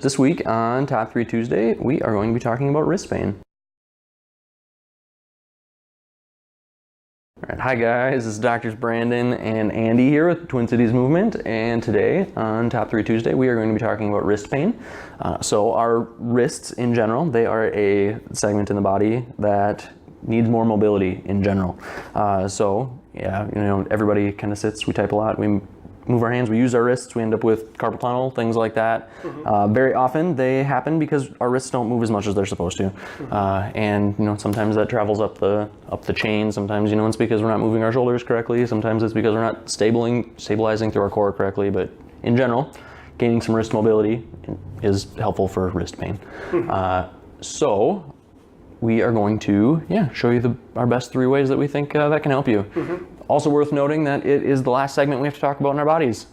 This week on Top 3 Tuesday, we are going to be talking about wrist pain. All right, hi guys, this is Doctors Brandon and Andy here with Twin Cities Movement, and today on Top 3 Tuesday we are going to be talking about wrist pain. So our wrists in general, they are a segment in the body that needs more mobility in general. So yeah, you know, everybody kind of sits, we type a lot, we move our hands, we use our wrists, we end up with carpal tunnel, things like that. Very often they happen because our wrists don't move as much as they're supposed to. And you know, sometimes that travels up the chain. Sometimes, you know, it's because we're not moving our shoulders correctly. Sometimes it's because we're not stabilizing through our core correctly. But in general, gaining some wrist mobility is helpful for wrist pain. So we are going to, show you our best 3 ways that we think that can help you. Also worth noting that it is the last segment we have to talk about in our bodies.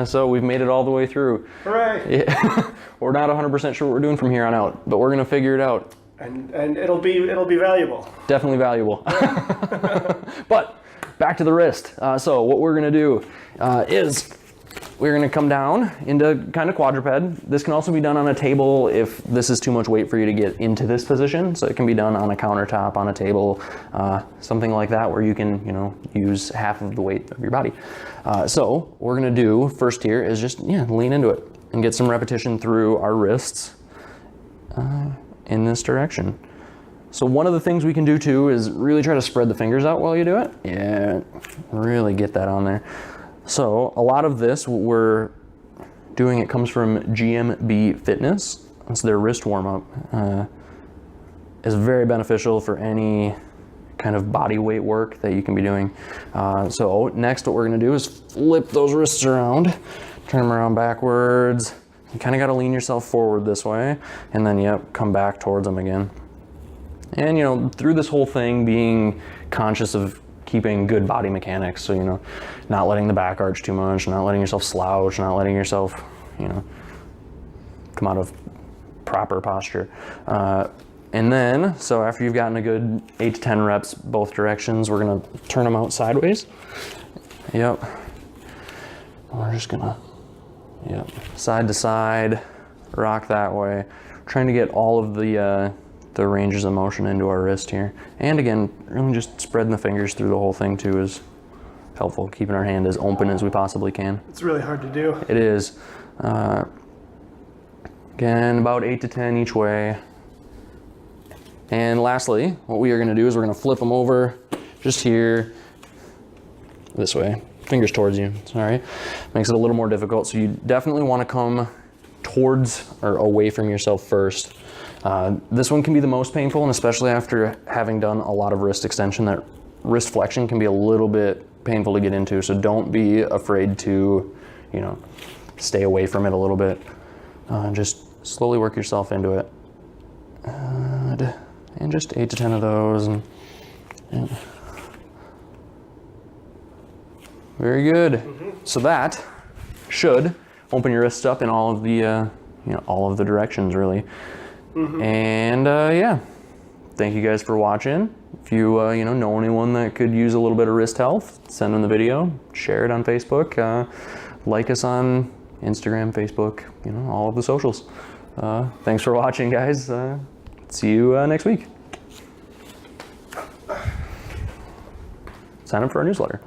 So we've made it all the way through. Hooray! Yeah. We're not 100% sure what we're doing from here on out, but we're gonna figure it out. And it'll be valuable. Definitely valuable. But back to the wrist. So what we're gonna do is we're gonna come down into kind of quadruped. This can also be done on a table if this is too much weight for you to get into this position. So it can be done on a countertop, on a table, something like that, where you can, you know, use half of the weight of your body. So what we're gonna do first here is just, lean into it and get some repetition through our wrists in this direction. So one of the things we can do too is really try to spread the fingers out while you do it. Yeah, really get that on there. So a lot of this, what we're doing, it comes from GMB Fitness. It's their wrist warm-up. Is very beneficial for any kind of body weight work that you can be doing. So next what we're gonna do is flip those wrists around, turn them around backwards. You kind of gotta lean yourself forward this way, and then come back towards them again. And you know, through this whole thing, being conscious of keeping good body mechanics, so you know, not letting the back arch too much, not letting yourself slouch, not letting yourself, you know, come out of proper posture. And then, so after you've gotten a good 8 to 10 reps both directions, we're gonna turn them out sideways. We're just gonna, side to side, rock that way, trying to get all of the ranges of motion into our wrist here. And again, really just spreading the fingers through the whole thing too is helpful, keeping our hand as open as we possibly can. It's really hard to do. It is. Again, about 8 to 10 each way. And lastly, what we are gonna do is we're gonna flip them over just here, this way, fingers towards you, all right? Makes it a little more difficult, so you definitely wanna come towards or away from yourself first. This one can be the most painful, and especially after having done a lot of wrist extension, that wrist flexion can be a little bit painful to get into. So don't be afraid to, you know, stay away from it a little bit. Just slowly work yourself into it. And just 8 to 10 of those. And very good. So that should open your wrists up in all of the, all of the directions really. And thank you guys for watching. If you know anyone that could use a little bit of wrist health, send them the video, share it on Facebook, like us on Instagram, Facebook, all of the socials. Thanks for watching, guys. See you next week. Sign up for our newsletter.